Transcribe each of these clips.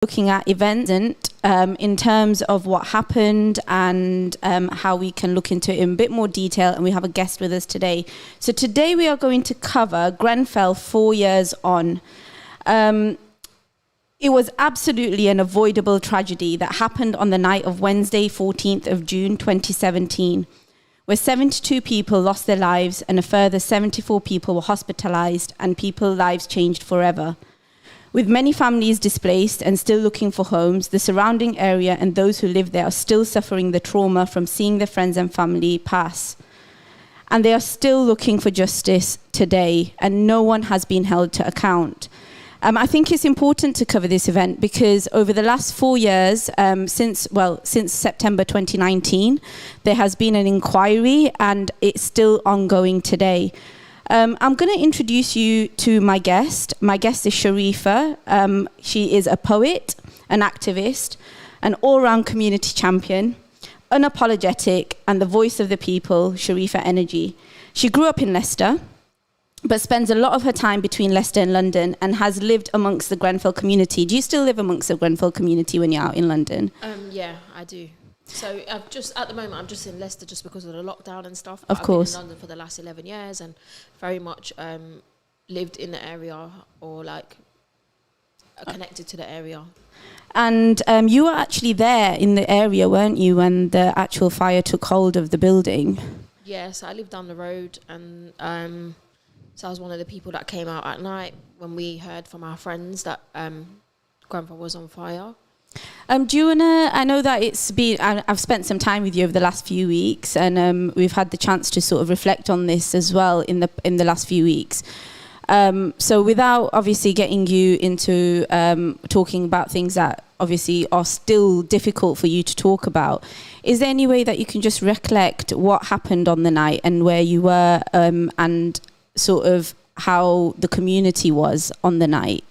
looking at events in terms of what happened and how we can look into it in a bit more detail, and we have a guest with us today. So today we are going to cover Grenfell 4 years on. It was absolutely an avoidable tragedy that happened on the night of Wednesday, 14th of June 2017, where 72 people lost their lives and a further 74 people were hospitalized, and people's lives changed forever. With many families displaced and still looking for homes, the surrounding area and those who live there are still suffering the trauma from seeing their friends and family pass. And they are still looking for justice today, and no one has been held to account. I think it's important to cover this event because over the last 4 years, since September 2019, there has been an inquiry and it's still ongoing today. I'm going to introduce you to my guest. My guest is Sharefa. She is a poet, an activist, an all-round community champion, unapologetic, and the voice of the people, Sharefa Energy. She grew up in Leicester, but spends a lot of her time between Leicester and London and has lived amongst the Grenfell community. Do you still live amongst the Grenfell community when you're out in London? Yeah, I do. So at the moment, I'm just in Leicester just because of the lockdown and stuff. Of course. I've been in London for the last 11 years and very much lived in the area or connected to the area. And you were actually there in the area, weren't you, when the actual fire took hold of the building? Yes, I lived down the road and... So I was one of the people that came out at night when we heard from our friends that Grenfell was on fire. Do you wanna? I know that I've spent some time with you over the last few weeks, and we've had the chance to sort of reflect on this as well in the last few weeks. So without obviously getting you into talking about things that obviously are still difficult for you to talk about, is there any way that you can just recollect what happened on the night and where you were and sort of how the community was on the night?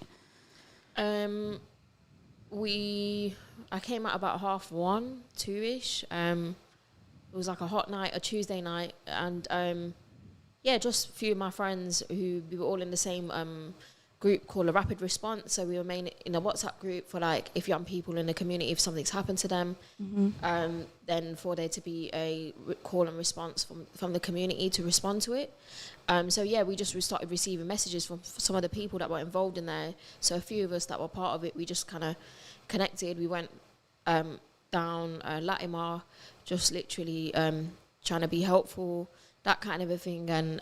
I came out about 1:30, 2ish. It was like a hot night, a Tuesday night, and just a few of my friends we were all in the same group called a Rapid Response. So we were in a WhatsApp group for if young people in the community, if something's happened to them, then for there to be a call and response from the community to respond to it. We just started receiving messages from some of the people that were involved in there. So a few of us that were part of it, we just kind of connected. We went down Latimer, just literally trying to be helpful, that kind of a thing. And,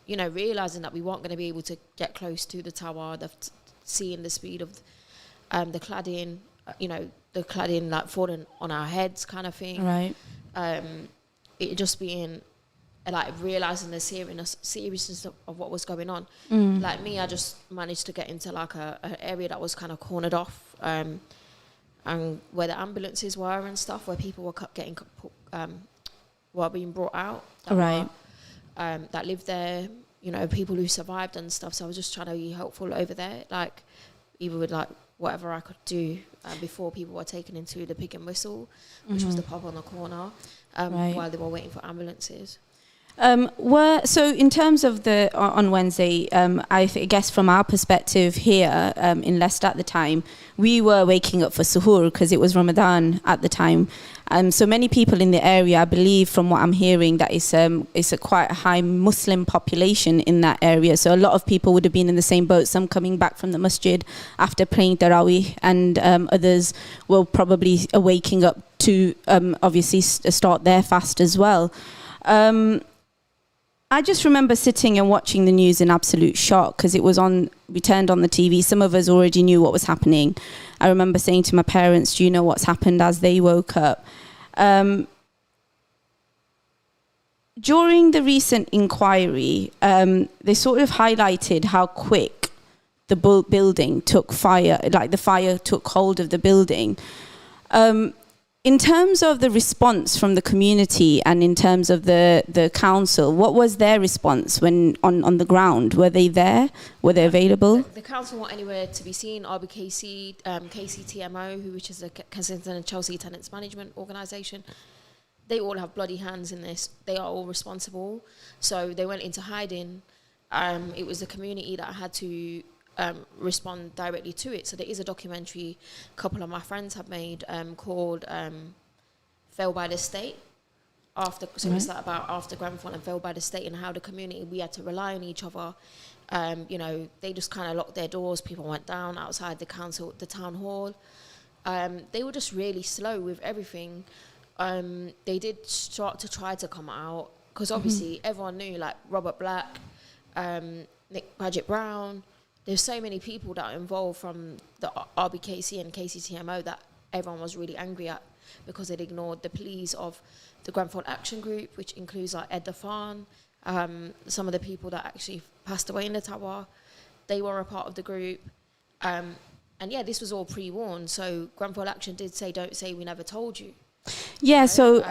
realising that we weren't going to be able to get close to the tower, seeing the speed of the cladding, the cladding falling on our heads kind of thing. Right. It just being... realising the seriousness of what was going on. Like me, I just managed to get into an area that was kind of cornered off, and where the ambulances were and stuff, where people were being brought out. That lived there, people who survived and stuff. So I was just trying to be helpful over there, either with whatever I could do before people were taken into the Pig and Whistle, which was the pub on the corner, while they were waiting for ambulances. So in terms of on Wednesday, I guess from our perspective here in Leicester at the time, we were waking up for suhoor because it was Ramadan at the time. So many people in the area, I believe from what I'm hearing, that it's a quite a high Muslim population in that area. So a lot of people would have been in the same boat, some coming back from the masjid after praying Tarawih, and others were probably waking up to obviously start their fast as well. I just remember sitting and watching the news in absolute shock because we turned on the TV. Some of us already knew what was happening. I remember saying to my parents, do you know what's happened, as they woke up. During the recent inquiry, they sort of highlighted how quick the building took fire, the fire took hold of the building. In terms of the response from the community and in terms of the council, what was their response when on the ground? Were they there? Were they available? The council weren't anywhere to be seen. RBKC, KCTMO, which is the Kensington and Chelsea Tenants Management Organisation, they all have bloody hands in this. They are all responsible. So they went into hiding. It was the community that had to respond directly to it. So there is a documentary a couple of my friends have made called Failed by the State. It's like about after Grenfell and Failed by the State, and how the community, we had to rely on each other. They just kind of locked their doors. People went down outside the town hall. They were just really slow with everything. They did start to try to come out, because obviously everyone knew, like Robert Black, Nick Paget Brown. There's so many people that are involved from the RBKC and KCTMO that everyone was really angry at, because they'd ignored the pleas of the Grenfell Action Group, which includes like Ed Dafan, some of the people that actually passed away in the tower. They were a part of the group. This was all pre-warned. So Grenfell Action did say, don't say we never told you. Yeah, so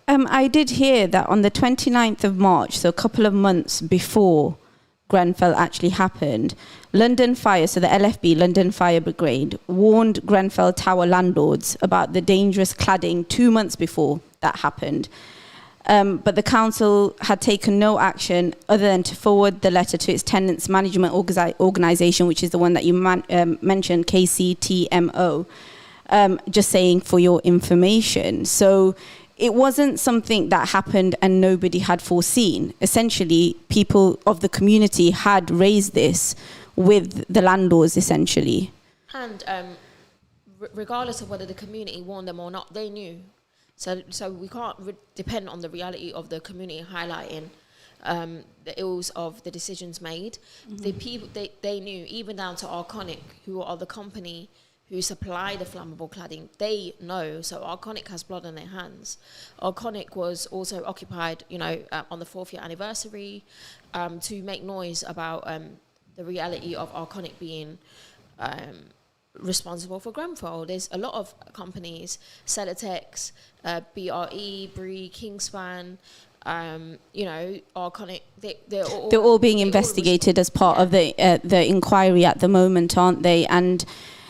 I did hear that on the 29th of March, so a couple of months before Grenfell actually happened, London Fire, so the LFB, London Fire Brigade, warned Grenfell Tower landlords about the dangerous cladding 2 months before that happened. But the council had taken no action other than to forward the letter to its tenants management organisation, which is the one that you mentioned, KCTMO, just saying for your information. So it wasn't something that happened and nobody had foreseen. Essentially, people of the community had raised this with the landlords, essentially. And regardless of whether the community warned them or not, they knew. So we can't depend on the reality of the community highlighting the ills of the decisions made. The people, they knew, even down to Arconic, who are the company who supply the flammable cladding, they know. So Arconic has blood on their hands. Arconic was also occupied, on the 4th year anniversary, to make noise about the reality of Arconic being responsible for Grenfell. There's a lot of companies, Celotex, BRE, Bree, Kingspan, Arconic. They're all being investigated as part of the inquiry at the moment, aren't they? And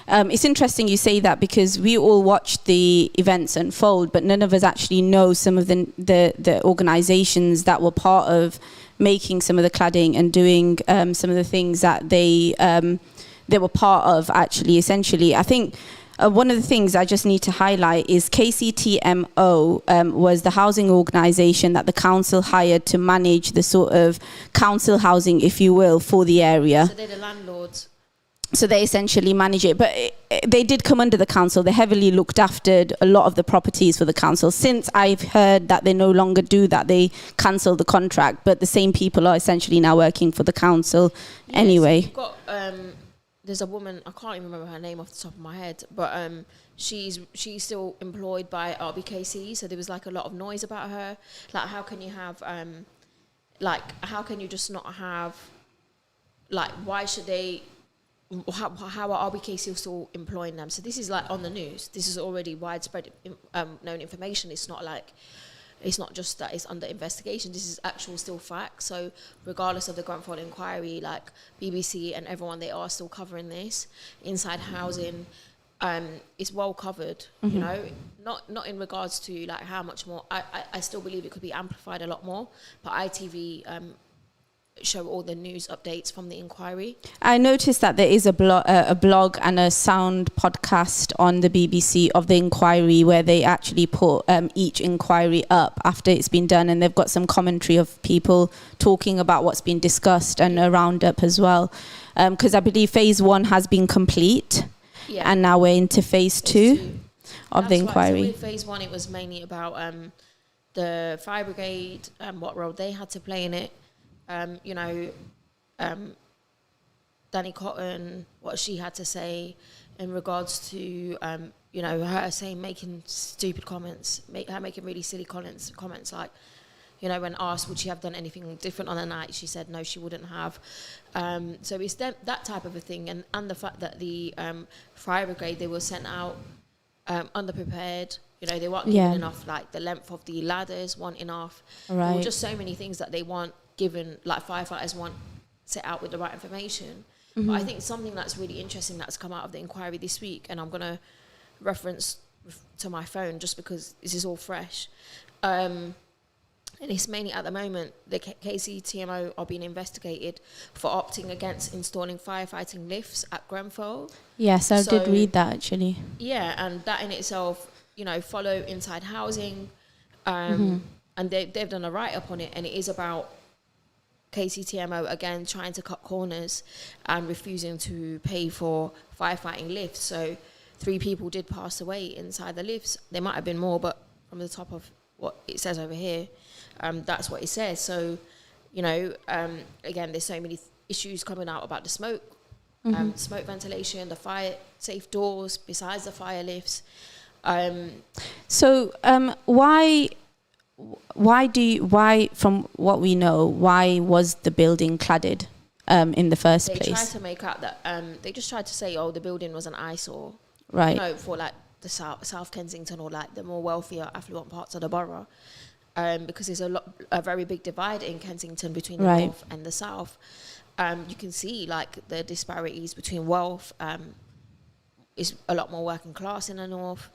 it's interesting you say that, because we all watched the events unfold, but none of us actually know some of the organisations that were part of making some of the cladding and doing some of the things that they were part of, actually, essentially. I think one of the things I just need to highlight is KCTMO was the housing organisation that the council hired to manage the sort of council housing, if you will, for the area. So they're the landlords. So they essentially manage it. But they did come under the council. They heavily looked after a lot of the properties for the council. Since I've heard that they no longer do that, they cancelled the contract. But the same people are essentially now working for the council anyway. You've got... there's a woman, I can't even remember her name off the top of my head, but she's still employed by RBKC, so there was like a lot of noise about her. Like, how can you have, how can you just not have, why should they, how are RBKC still employing them? So this is like on the news. This is already widespread known information. It's not like, it's not just that it's under investigation. This is actual still facts. So regardless of the Grenfell inquiry, like BBC and everyone, they are still covering this. Inside housing, it's well covered, not in regards to like how much more. I still believe it could be amplified a lot more, but ITV show all the news updates from the inquiry. I noticed that there is a blog and a sound podcast on the BBC of the inquiry, where they actually put each inquiry up after it's been done, and they've got some commentary of people talking about what's been discussed and a roundup as well. Because I believe phase 1 has been complete, and now we're into phase 2 of the inquiry. So with phase 1, it was mainly about the fire brigade and what role they had to play in it. Danny Cotton, what she had to say in regards to, her saying, making stupid comments, her making really silly comments like, when asked would she have done anything different on the night, she said no, she wouldn't have. So it's that type of a thing, and the fact that the fire brigade, they were sent out underprepared. They weren't given enough, like the length of the ladders weren't enough. Right. There were just so many things that they weren't given, like firefighters weren't set out with the right information. But I think something that's really interesting that's come out of the inquiry this week, and I'm going to reference to my phone just because this is all fresh. And it's mainly at the moment, the KCTMO are being investigated for opting against installing firefighting lifts at Grenfell. Yes, I did read that actually. Yeah, and that in itself, you know, follow inside housing. And they've done a write-up on it, and it is about KCTMO, again, trying to cut corners and refusing to pay for firefighting lifts. So 3 people did pass away inside the lifts. There might have been more, but from the top of what it says over here, that's what it says. So, you know, again, there's so many issues coming out about the smoke, smoke ventilation, the fire safe doors besides the fire lifts. Why, from what we know, why was the building cladded in the first place? They tried to make out that, they just tried to say, oh, the building was an eyesore. Right. You know, for like the South Kensington or like the more wealthier, affluent parts of the borough. Because there's a very big divide in Kensington between the north and the south. You can see like the disparities between wealth. Is a lot more working class in the north.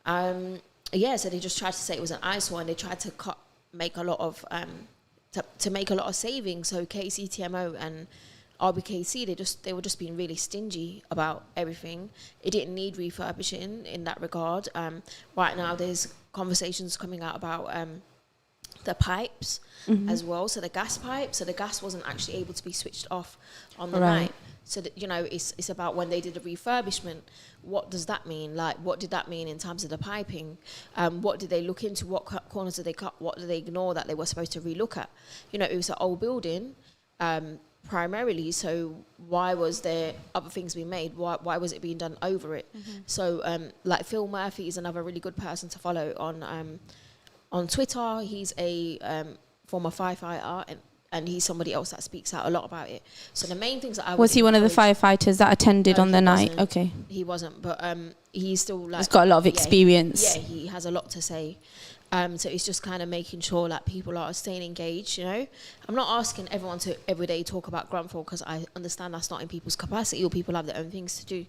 So they just tried to say it was an eyesore, and they tried to make a lot of savings. So KCTMO and RBKC, they were just being really stingy about everything. It didn't need refurbishing in that regard. Right now, there's conversations coming out about the pipes as well. So the gas pipe. So the gas wasn't actually able to be switched off on the night. So that, you know, it's about when they did the refurbishment. What does that mean? Like, what did that mean in terms of the piping? What did they look into? What corners did they cut? What did they ignore that they were supposed to relook at? You know, it was an old building. Primarily, so why was there other things being made? Why was it being done over it? So like Phil Murphy is another really good person to follow on Twitter. He's a former firefighter, and he's somebody else that speaks out a lot about it. So the main things that I was he one of the firefighters that attended on the night? Okay, he wasn't, but he's still like, he's got a lot of experience. He has a lot to say. So it's just kind of making sure that people are staying engaged, you know. I'm not asking everyone to every day talk about Grenfell, because I understand that's not in people's capacity, or people have their own things to do.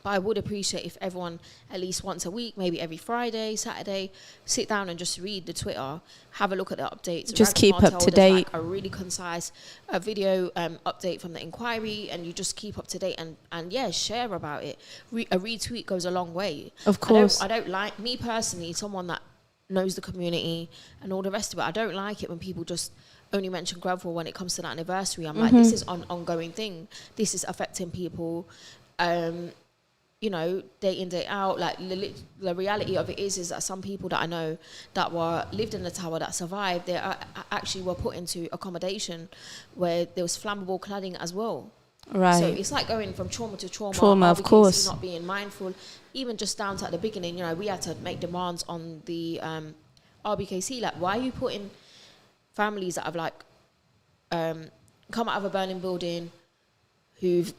But I would appreciate if everyone, at least once a week, maybe every Friday, Saturday, sit down and just read the Twitter, have a look at the updates. Just keep up to date. Like a really concise video update from the inquiry, and you just keep up to date and share about it. A retweet goes a long way. Of course. I don't like, me personally, someone that knows the community and all the rest of it, I don't like it when people just only mention Grenfell when it comes to that anniversary. I'm like, this is an ongoing thing. This is affecting people, you know, day in, day out. Like the reality of it is that some people that I know that lived in the tower that survived, they actually were put into accommodation where there was flammable cladding as well. Right. So it's like going from trauma to trauma. Trauma, of course. Not being mindful. Even just down to at the beginning, you know, we had to make demands on the RBKC. Like, why are you putting families that have like come out of a burning building, who've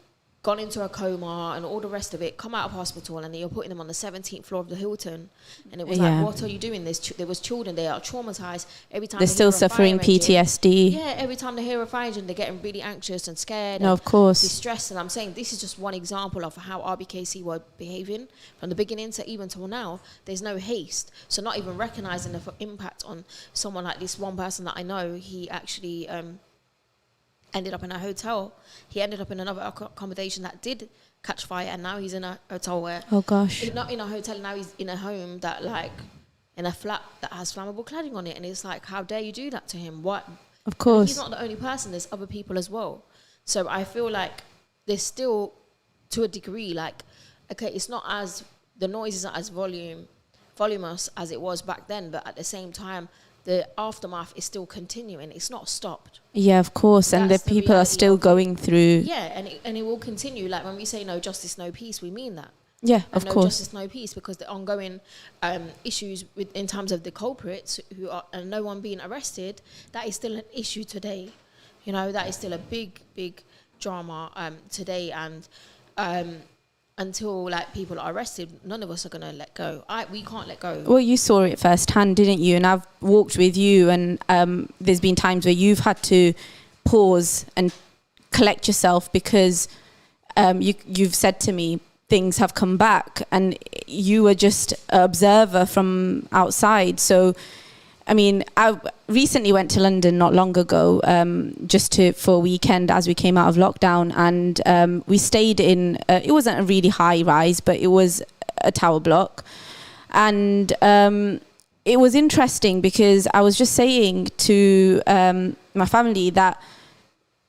gone into a coma and all the rest of it, come out of hospital, and then you're putting them on the 17th floor of the Hilton, and it was like, what are you doing? There was children, they are traumatized every time. They're still suffering PTSD. Yeah, every time they hear a fire engine, they're getting really anxious and scared. No, of course. Distressed. And I'm saying this is just one example of how RBKC were behaving from the beginning to even till now. There's no haste. So not even recognizing the impact on someone like this one person that I know. He actually ended up in a hotel. He ended up in another accommodation that did catch fire, and now he's in a hotel where... Oh, gosh. Not in a hotel, now he's in a home that, like, in a flat that has flammable cladding on it, and it's like, how dare you do that to him? What? Of course. He's not the only person, there's other people as well. So I feel like there's still, to a degree, like, okay, it's not as... The noise isn't as voluminous as it was back then, but at the same time, the aftermath is still continuing. It's not stopped. Yeah, of course. And the people are still going through. Yeah, and it will continue. Like when we say no justice, no peace, we mean that. Yeah, of course. No justice, no peace, because the ongoing issues in terms of the culprits who are and no one being arrested, that is still an issue today. You know, that is still a big, big drama today. And until like people are arrested, none of us are gonna let go. We can't let go. Well, you saw it firsthand, didn't you? And I've walked with you, and there's been times where you've had to pause and collect yourself because you've said to me things have come back, and you were just an observer from outside. So I mean, I recently went to London not long ago, for a weekend as we came out of lockdown, and we stayed in. It wasn't a really high rise, but it was a tower block, and it was interesting because I was just saying to my family that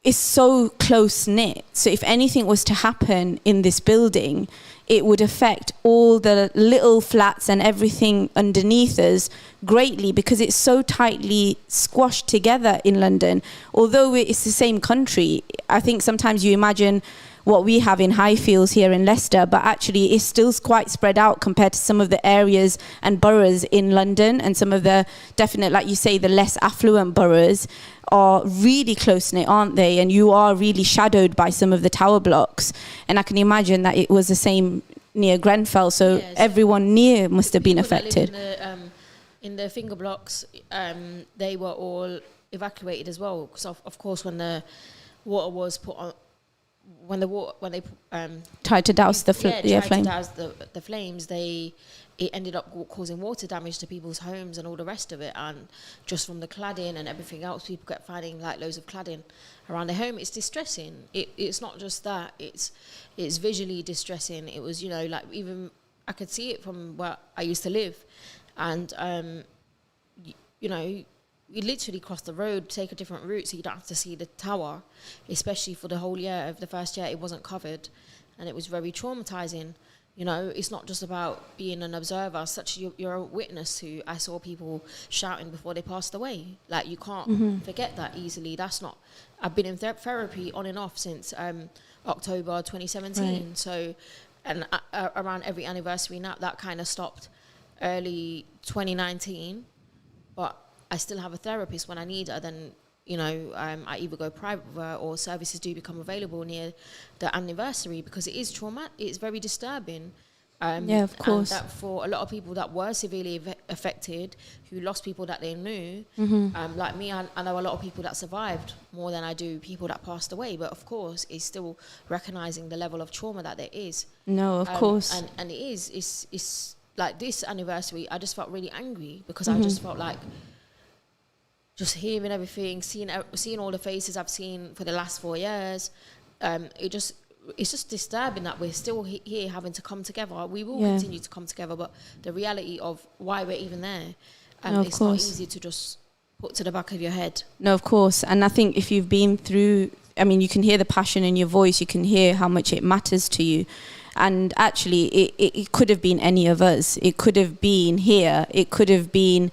it's so close knit. So if anything was to happen in this building, it would affect all the little flats and everything underneath us greatly, because it's so tightly squashed together in London. Although it's the same country, I think sometimes you imagine what we have in Highfields here in Leicester, but actually it's still quite spread out compared to some of the areas and boroughs in London, and some of the definite, like you say, the less affluent boroughs are really close-knit, aren't they? And you are really shadowed by some of the tower blocks. And I can imagine that it was the same near Grenfell, so everyone near must have been affected. In the finger blocks, they were all evacuated as well, because of course when the water was put on, when they tried to douse the flame. To douse the flames, it ended up causing water damage to people's homes and all the rest of it. And just from the cladding and everything else, people kept finding like loads of cladding around their home. It's distressing. It's not just that. It's visually distressing. It was, like, even I could see it from where I used to live, and you literally cross the road, take a different route, so you don't have to see the tower, especially for the whole year. Of the first year, it wasn't covered, and it was very traumatizing. It's not just about being an observer. You're a witness to. I saw people shouting before they passed away. Like, you can't forget that easily. That's not. I've been in therapy on and off since October 2017. Right. So, and around every anniversary now, that kind of stopped early 2019, but I still have a therapist when I need her. Then, I either go private with her, or services do become available near the anniversary, because it is traumatic. It's very disturbing. Of course. And that for a lot of people that were severely affected, who lost people that they knew, like me, I know a lot of people that survived more than I do people that passed away. But of course, it's still recognizing the level of trauma that there is. No, of course. And it's like this anniversary, I just felt really angry, because I just felt like, just hearing everything, seeing all the faces I've seen for the last 4 years, it's just disturbing that we're still here having to come together. We will continue to come together, but the reality of why we're even there, it's not easy to just put to the back of your head. No, of course. And I think if you've been through, I mean, you can hear the passion in your voice, you can hear how much it matters to you. And actually, it could have been any of us. It could have been here. It could have been...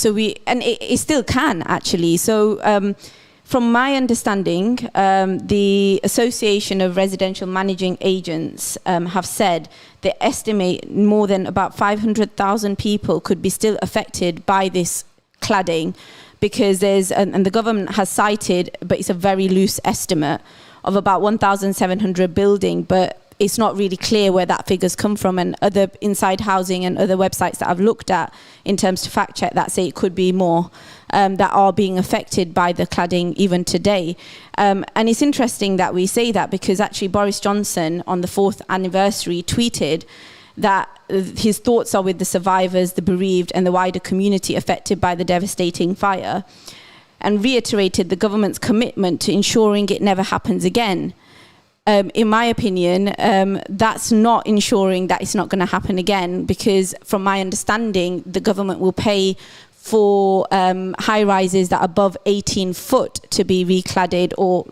it still can, actually. So from my understanding, the Association of Residential Managing Agents have said they estimate more than about 500,000 people could be still affected by this cladding, because and the government has cited, but it's a very loose estimate, of about 1,700 building, but it's not really clear where that figure's come from, and other Inside Housing and other websites that I've looked at in terms to fact check that say it could be more that are being affected by the cladding even today. And it's interesting that we say that, because actually Boris Johnson on the 4th anniversary tweeted that his thoughts are with the survivors, the bereaved, and the wider community affected by the devastating fire, and reiterated the government's commitment to ensuring it never happens again. In my opinion, that's not ensuring that it's not going to happen again, because from my understanding, the government will pay for high-rises that are above 18 foot to be recladded or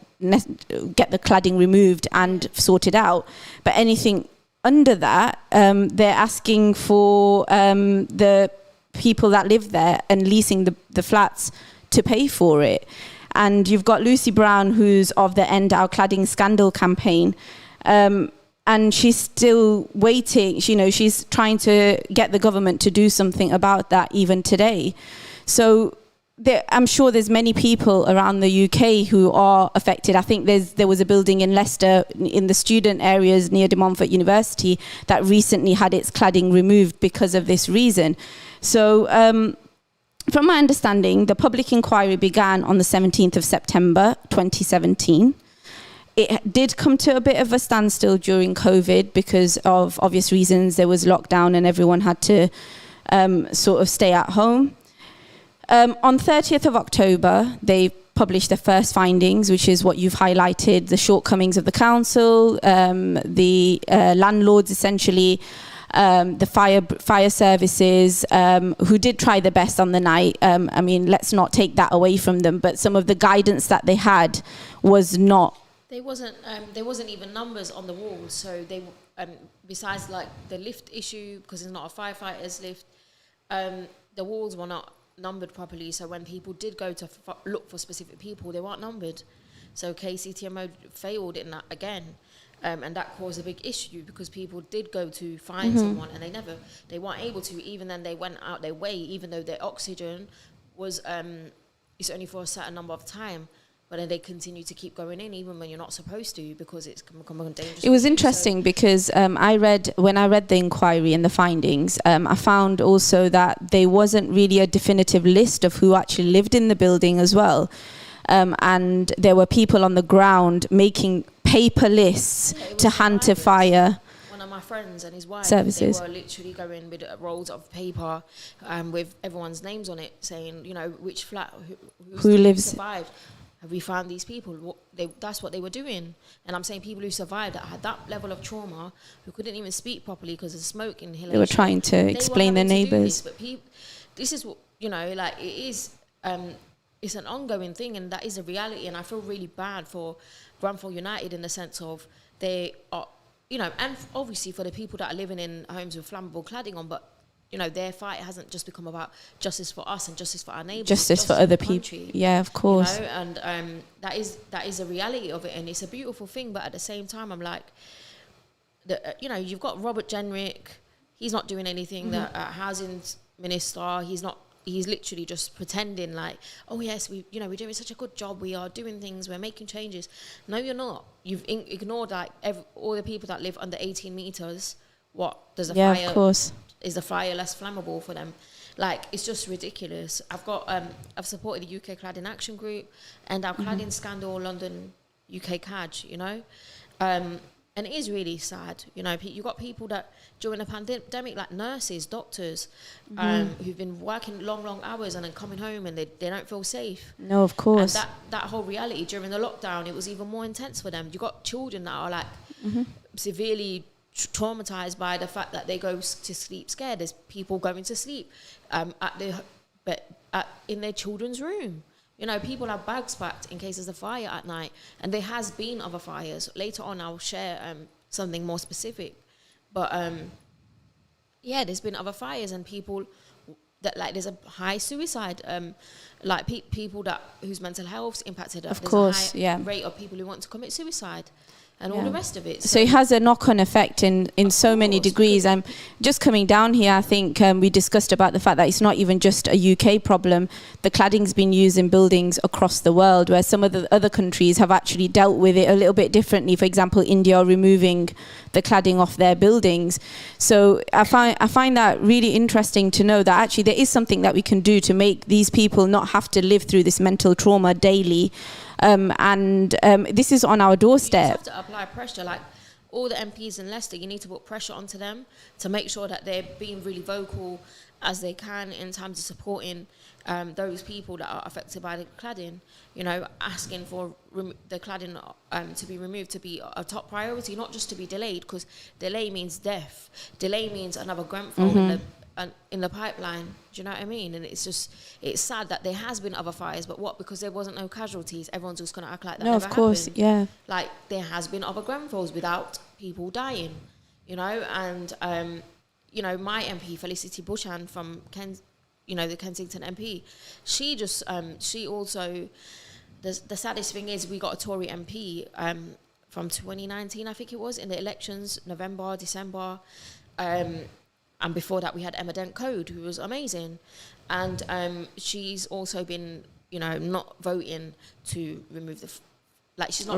get the cladding removed and sorted out. But anything under that, they're asking for the people that live there and leasing the flats to pay for it. And you've got Lucy Brown, who's of the End Our Cladding Scandal campaign, and she's still waiting. She's trying to get the government to do something about that even today. So I'm sure there's many people around the UK who are affected. I think there was a building in Leicester in the student areas near De Montfort University that recently had its cladding removed because of this reason. So from my understanding, the public inquiry began on the 17th of September 2017. It did come to a bit of a standstill during COVID because of obvious reasons. There was lockdown and everyone had to sort of stay at home. On 30th of October, they published the first findings, which is what you've highlighted, the shortcomings of the council, the landlords essentially, the fire services, who did try their best on the night. I mean, let's not take that away from them, but some of the guidance that they had was not. There wasn't even numbers on the walls, so they besides like the lift issue, because it's not a firefighter's lift, the walls were not numbered properly, so when people did go to look for specific people, they weren't numbered. So KCTMO failed in that again, and that caused a big issue because people did go to find someone and they weren't able to. Even then, they went out their way, even though their oxygen was it's only for a certain number of time. But then they continue to keep going in even when you're not supposed to, because it's become dangerous. It was interesting because when I read the inquiry and the findings, I found also that there wasn't really a definitive list of who actually lived in the building as well. And there were people on the ground making paper lists to hand to fire. One of my friends and his wife, services. They were literally going with rolls of paper with everyone's names on it, saying, you know, which flat, who lives, survived. Have we found these people? That's what they were doing. And I'm saying people who survived that had that level of trauma, who couldn't even speak properly because of smoke inhalation. They were trying to explain their neighbours. But this is what, you know, like it is, it's an ongoing thing, and that is a reality. And I feel really bad for Grenfell United in the sense of they are, you know, and obviously for the people that are living in homes with flammable cladding on, but you know, their fight hasn't just become about justice for us and justice for our neighbours. Justice for other people. Yeah, of course. You know, and that is a reality of it, and it's a beautiful thing. But at the same time, I'm like, you know, you've got Robert Jenrick. He's not doing anything. The housing minister. He's literally just pretending like, oh yes, we're doing such a good job. We are doing things. We're making changes. No, you're not. You've ignored like all the people that live under 18 meters. What does a fire? Yeah, of course. Is the fire less flammable for them? Like, it's just ridiculous. I've supported the UK Cladding Action Group and our cladding scandal, London UK CAD, you know? And it is really sad, you know. You've got people that during the pandemic, like nurses, doctors, who've been working long hours and then coming home and they don't feel safe. No, of course. And that whole reality during the lockdown, it was even more intense for them. You've got children that are like severely traumatized by the fact that they go to sleep scared. There's people going to sleep in their children's room. You know, people have bags packed in case there's a fire at night, and there has been other fires. Later on, I'll share something more specific. But yeah, there's been other fires, and people that like there's a high suicide, like people that whose mental health's impacted. Of course, a high rate of people who want to commit suicide. And all the rest of it. So it has a knock-on effect in so many degrees. Just coming down here, I think we discussed about the fact that it's not even just a UK problem. The cladding's been used in buildings across the world, where some of the other countries have actually dealt with it a little bit differently. For example, India are removing the cladding off their buildings. So I find that really interesting to know that actually there is something that we can do to make these people not have to live through this mental trauma daily. This is on our doorstep. You have to apply pressure, like all the MPs in Leicester. You need to put pressure onto them to make sure that they're being really vocal as they can in terms of supporting those people that are affected by the cladding. You know, asking for the cladding to be removed, to be a top priority, not just to be delayed, because delay means death. Delay means another Grenfell in the pipeline. Do you know what I mean? And it's sad that there has been other fires, but what? Because there wasn't no casualties, everyone's just going to act like that never happened. No, of course, yeah. Like, there has been other Grenfells without people dying, you know? And, you know, my MP, Felicity Bushan from the Kensington MP, she also, the saddest thing is we got a Tory MP from 2019, I think it was, in the elections, November, December, and before that, we had Emma Dent Code, who was amazing. And she's also been, you know, not voting to remove she's not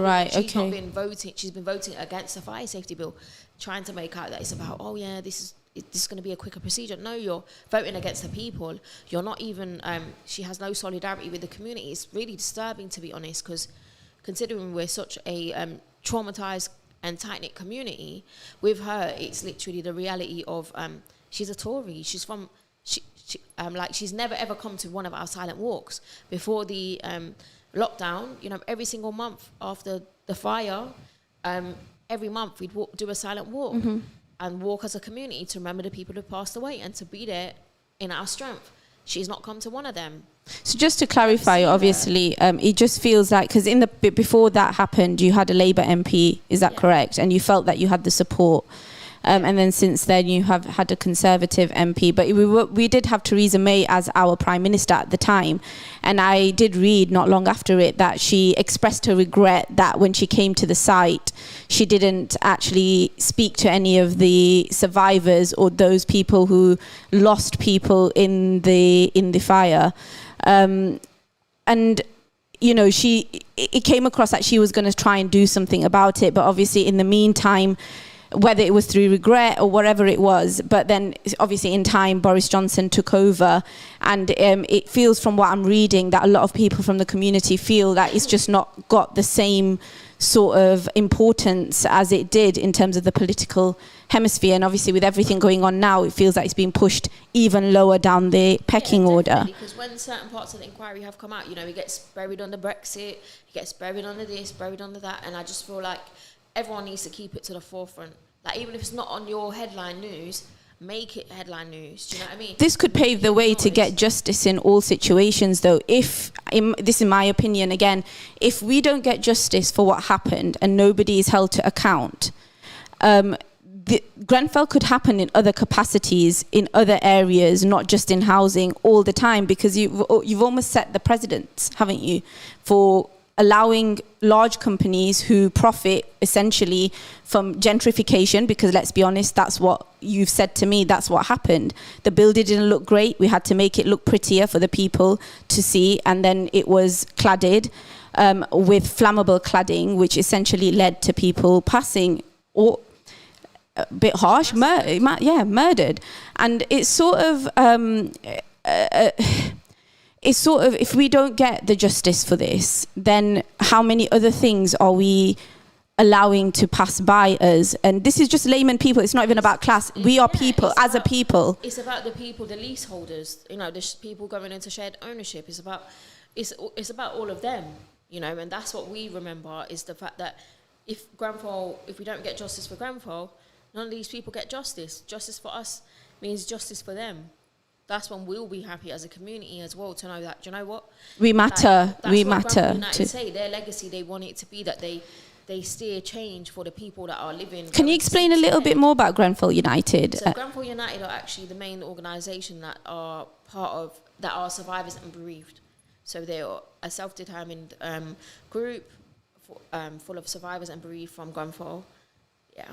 been voting. She's been voting against the fire safety bill, trying to make out that it's about, oh yeah, this is going to be a quicker procedure. No, you're voting against the people. You're not even, she has no solidarity with the community. It's really disturbing, to be honest, because considering we're such a traumatized and tight-knit community, with her, it's literally the reality of, she's a Tory. She's from she's never ever come to one of our silent walks before the lockdown. You know, every single month after the fire, every month we'd do a silent walk and walk as a community to remember the people who passed away and to be there in our strength. She's not come to one of them. So just to clarify, obviously, it just feels like, because before that happened, you had a Labour MP, is that correct? And you felt that you had the support. And then since then, you have had a Conservative MP. But we did have Theresa May as our Prime Minister at the time. And I did read not long after it that she expressed her regret that when she came to the site, she didn't actually speak to any of the survivors or those people who lost people in the fire. And, you know, it came across that she was going to try and do something about it. But obviously, in the meantime, whether it was through regret or whatever it was, but then obviously in time Boris Johnson took over, and it feels from what I'm reading that a lot of people from the community feel that it's just not got the same sort of importance as it did in terms of the political hemisphere. And obviously with everything going on now, it feels like it's being pushed even lower down the pecking order. Because when certain parts of the inquiry have come out, you know, it gets buried under Brexit, it gets buried under this, buried under that, and I just feel like everyone needs to keep it to the forefront. Like, even if it's not on your headline news, make it headline news. Do you know what I mean? This could pave the way to get justice in all situations, though. This is my opinion again, if we don't get justice for what happened and nobody is held to account, Grenfell could happen in other capacities, in other areas, not just in housing all the time, because you've almost set the precedents, haven't you, for allowing large companies who profit essentially from gentrification, because let's be honest, that's what you've said to me, that's what happened. The building didn't look great, we had to make it look prettier for the people to see, and then it was cladded with flammable cladding, which essentially led to people passing, or a bit harsh, murdered. And it's sort of if we don't get the justice for this, then how many other things are we allowing to pass by us? And this is just layman people. It's not even about class. We are people as a people. It's about the people, the leaseholders. You know, the people going into shared ownership. It's about all of them. You know, and that's what we remember, is the fact that if we don't get justice for Grenfell, none of these people get justice. Justice for us means justice for them. That's when we'll be happy as a community as well, to know that, do you know what? We matter. We matter. United say their legacy, they want it to be that they steer change for the people that are living. Can you explain a little bit more about Grenfell United? So Grenfell United are actually the main organisation that are survivors and bereaved. So they are a self-determined group full of survivors and bereaved from Grenfell. Yeah.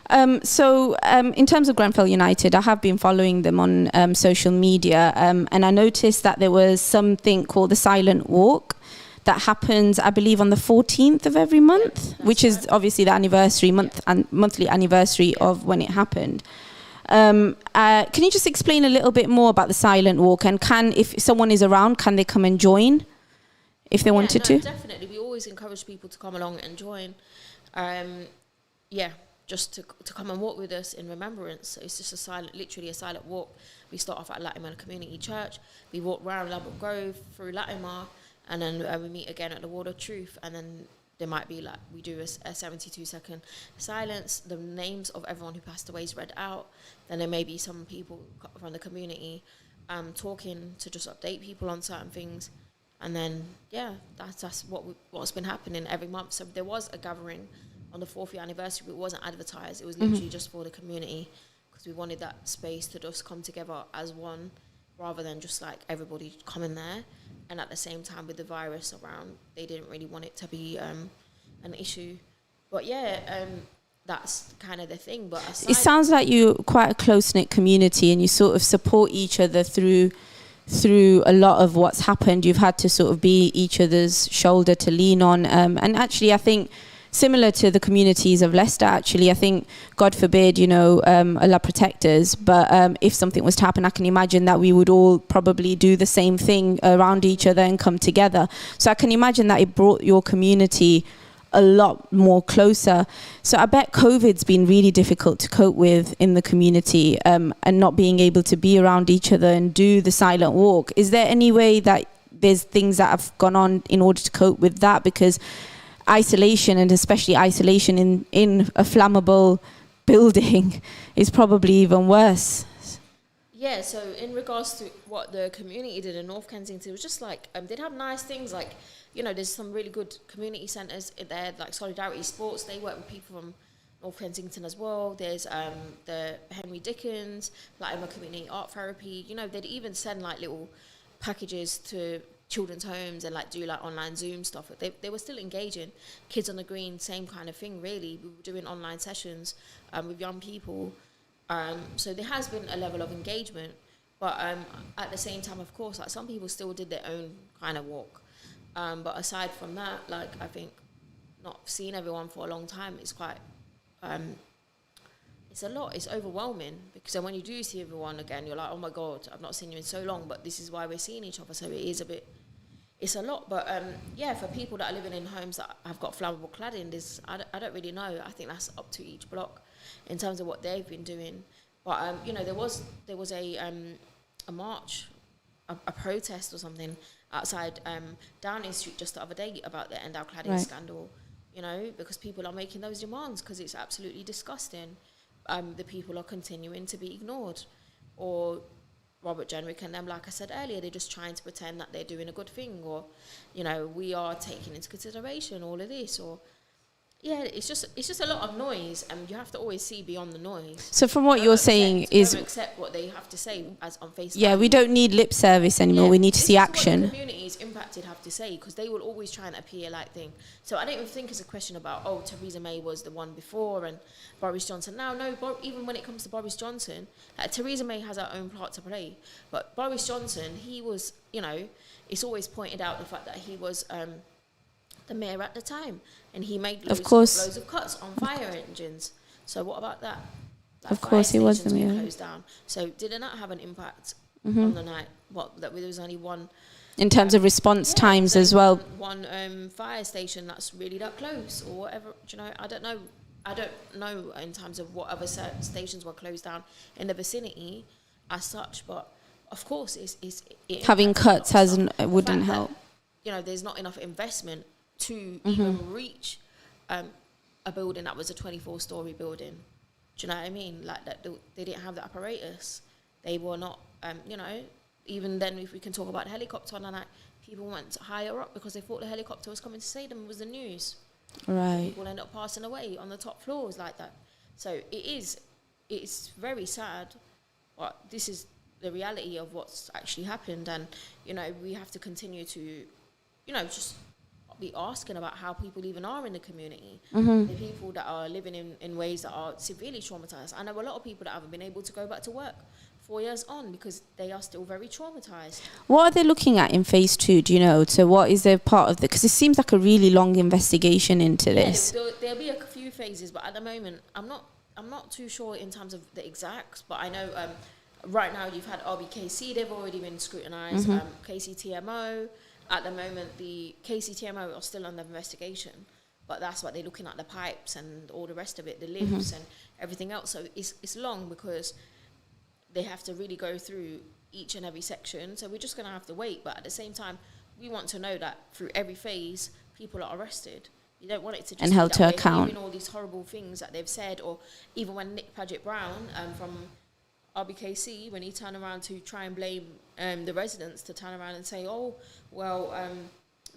In terms of Grenfell United, I have been following them on social media, and I noticed that there was something called the Silent Walk that happens, I believe, on the 14th of every month, which is obviously the anniversary monthly anniversary of when it happened. Can you just explain a little bit more about the Silent Walk, and if someone is around, can they come and join if they wanted to? Definitely. We always encourage people to come along and join. Just to come and walk with us in remembrance. So it's just literally a silent walk. We start off at Latimer Community Church. We walk around Lambert Grove through Latimer, and then we meet again at the Wall of Truth. And then there might be we do a 72-second silence. The names of everyone who passed away is read out. Then there may be some people from the community talking to just update people on certain things. And then that's what's been happening every month. So there was a gathering on the 4th year anniversary, but it wasn't advertised. It was literally just for the community, because we wanted that space to just come together as one, rather than just everybody coming there. And at the same time, with the virus around, they didn't really want it to be an issue. But that's kind of the thing. But it sounds like you're quite a close-knit community, and you sort of support each other through a lot of what's happened. You've had to sort of be each other's shoulder to lean on. And actually, I think, similar to the communities of Leicester, actually, I think, God forbid, Allah protect us, but if something was to happen, I can imagine that we would all probably do the same thing around each other and come together. So I can imagine that it brought your community a lot more closer. So I bet COVID's been really difficult to cope with in the community, and not being able to be around each other and do the silent walk. Is there any way that there's things that have gone on in order to cope with that? Because isolation, and especially isolation in a flammable building, is probably even worse. Yeah, so in regards to what the community did in North Kensington, it was just like, they'd have nice things like, you know, there's some really good community centres there, like Solidarity Sports. They work with people from North Kensington as well. There's the Henry Dickens, Latimer Community Art Therapy. You know, they'd even send like little packages to children's homes and like do like online Zoom stuff. They were still engaging. Kids on the Green, same kind of thing really. We were doing online sessions with young people. So there has been a level of engagement, but at the same time, of course, like some people still did their own kind of walk. But aside from that, like I think not seeing everyone for a long time is quite, it's a lot, it's overwhelming, because then when you do see everyone again, you're like, oh my God, I've not seen you in so long, but this is why we're seeing each other. So it is a bit, it's a lot. But yeah, for people that are living in homes that have got flammable cladding, I don't really know. I think that's up to each block in terms of what they've been doing. But you know, there was a march, a protest or something outside Downing Street just the other day about the Endow cladding scandal, you know, because people are making those demands because it's absolutely disgusting. The people are continuing to be ignored. Or Robert Jenrick and them, like I said earlier, they're just trying to pretend that they're doing a good thing, or, you know, we are taking into consideration all of this, or yeah, it's just a lot of noise, and you have to always see beyond the noise. So from what you're saying is, don't accept what they have to say as on Facebook. Yeah, we don't need lip service anymore. Yeah, we need to see action. What the communities impacted have to say, because they will always try and appear like thing. So I don't even think it's a question about, oh, Theresa May was the one before and Boris Johnson. Now, no, even when it comes to Boris Johnson, Theresa May has her own part to play. But Boris Johnson, he was, you know, it's always pointed out the fact that he was the mayor at the time, and he made loads of cuts on fire engines. So what about that? Of course, he was the mayor. Closed down. So did it not have an impact on the night? What, that there was only one in terms of response times as well. One fire station that's really that close, or whatever. Do you know? I don't know in terms of what other stations were closed down in the vicinity as such. But of course, it having cuts wouldn't help. You know, there's not enough investment to even reach a building that was a 24-story building. Do you know what I mean? Like that, they didn't have the apparatus. They were not, you know. Even then, if we can talk about the helicopter on the night, people went higher up because they thought the helicopter was coming to save them. It was the news. Right. People end up passing away on the top floors like that. So it's very sad, but this is the reality of what's actually happened. And, you know, we have to continue to, you know, just be asking about how people even are in the community. The people that are living in ways that are severely traumatized. I know a lot of people that haven't been able to go back to work 4 years on because they are still very traumatized. What are they looking at in phase 2? Do you know? So what is their part of the... Because it seems like a really long investigation into this. There'll be a few phases, but at the moment, I'm not too sure in terms of the exacts, but I know right now you've had RBKC, they've already been scrutinised, KCTMO. At the moment, the KCTMO are still under investigation, but that's what they're looking at, the pipes and all the rest of it, the lifts and everything else. So it's long because they have to really go through each and every section. So we're just going to have to wait. But at the same time, we want to know that through every phase, people are arrested. You don't want it to just and held to account. Hearing all these horrible things that they've said, or even when Nick Paget-Brown from RBKC, when he turned around to try and blame the residents, to turn around and say, oh, well,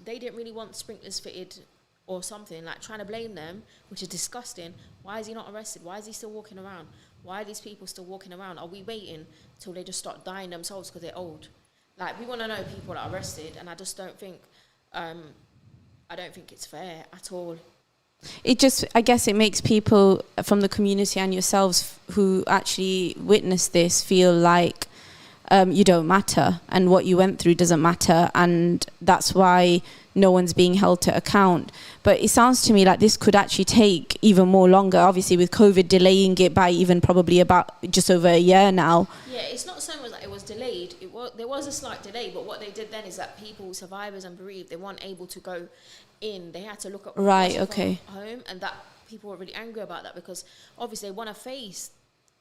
they didn't really want sprinklers fitted or something, like trying to blame them, which is disgusting. Why is he not arrested? Why is he still walking around? Why are these people still walking around? Are we waiting till they just start dying themselves because they're old? Like, we want to know people that are arrested, and I just don't think, I don't think it's fair at all. It just, I guess it makes people from the community and yourselves who actually witness this feel like you don't matter, and what you went through doesn't matter, and that's why no one's being held to account. But it sounds to me like this could actually take even more longer, obviously with COVID delaying it by even probably about just over a year now. Yeah, it's not so much that it was delayed. There was a slight delay, but what they did then is that people, survivors and bereaved, they weren't able to go in. They had to look at right, okay, home, and that people were really angry about that, because obviously they want to face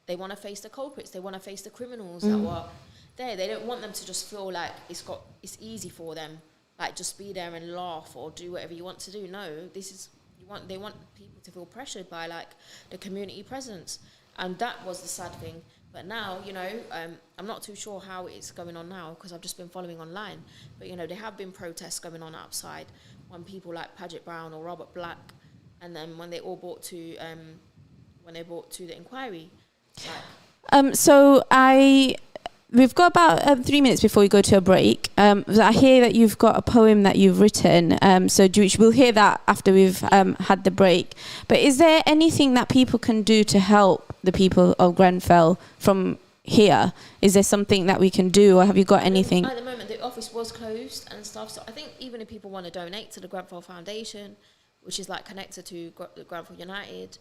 the culprits, they want to face the criminals that were there. They don't want them to just feel like it's easy for them, like just be there and laugh or do whatever you want to do. No, they want people to feel pressured by like the community presence, and that was the sad thing. But now, you know, I'm not too sure how it's going on now, because I've just been following online. But, you know, there have been protests going on outside when people like Paget Brown or Robert Black, and then when they all brought to the inquiry. We've got about 3 minutes before we go to a break. I hear that you've got a poem that you've written, we'll hear that after we've had the break. But is there anything that people can do to help the people of Grenfell from here? Is there something that we can do, or have you got anything? At the moment, the office was closed and stuff, so I think even if people want to donate to the Grenfell Foundation, which is like connected to the Grenfell United,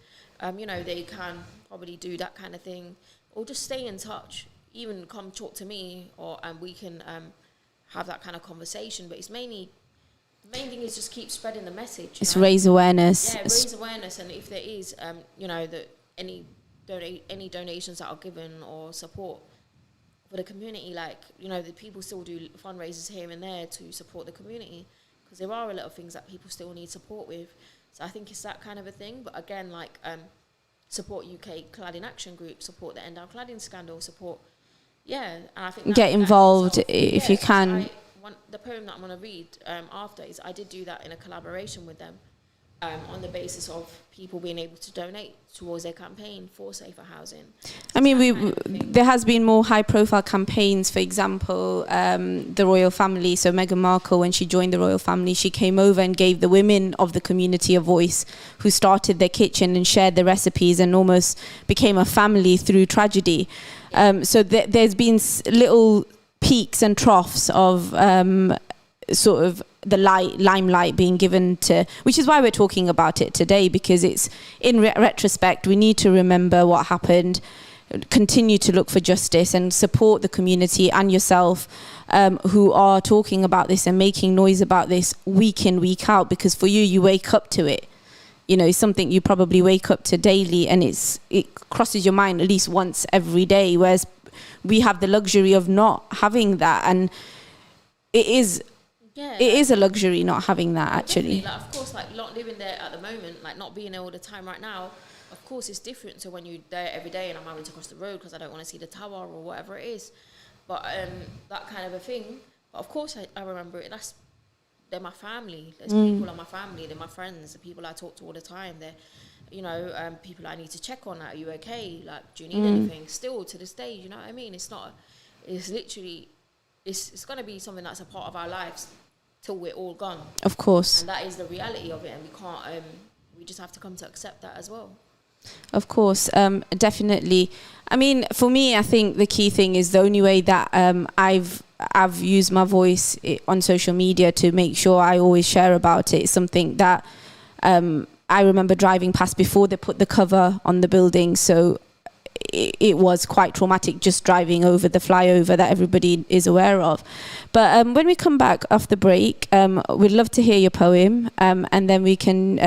you know, they can probably do that kind of thing, or just stay in touch. Even come talk to me, and we can have that kind of conversation. But the main thing is just keep spreading the message. It's raise awareness. Yeah, raise awareness, and if there is, you know, any donations that are given or support for the community, like, you know, the people still do fundraisers here and there to support the community, because there are a lot of things that people still need support with. So I think it's that kind of a thing. But again, like, support UK Cladding Action Group, support the End Down Cladding Scandal, support. Yeah, and I think get involved if you can. The poem that I'm going to read after is I did do that in a collaboration with them, on the basis of people being able to donate towards their campaign for safer housing. I mean, there has been more high-profile campaigns. For example, the royal family. So Meghan Markle, when she joined the royal family, she came over and gave the women of the community a voice, who started their kitchen and shared the recipes and almost became a family through tragedy. So there's been little peaks and troughs of sort of the limelight being given to, which is why we're talking about it today, because it's in retrospect. We need to remember what happened, continue to look for justice, and support the community and yourself, who are talking about this and making noise about this week in, week out, because for you wake up to it. You know, it's something you probably wake up to daily, and it crosses your mind at least once every day, whereas we have the luxury of not having that, and it is a luxury not having that, actually. Like, of course, like not living there at the moment, like not being there all the time right now, of course it's different to when you're there every day and I'm having to cross the road because I don't want to see the tower or whatever it is. But that kind of a thing. But of course I remember it. They're my family. There's people in my family. They're my friends. The people I talk to all the time. They're, you know, people I need to check on. Like, are you okay? Like, do you need anything? Still to this day, you know what I mean? It's literally, it's going to be something that's a part of our lives till we're all gone. Of course. And that is the reality of it. And we can't, we just have to come to accept that as well. Of course, definitely. I mean, for me, I think the key thing is the only way that I've used my voice on social media to make sure I always share about it. It's something that I remember driving past before they put the cover on the building. So it was quite traumatic just driving over the flyover that everybody is aware of. But when we come back off the break, we'd love to hear your poem, and then we can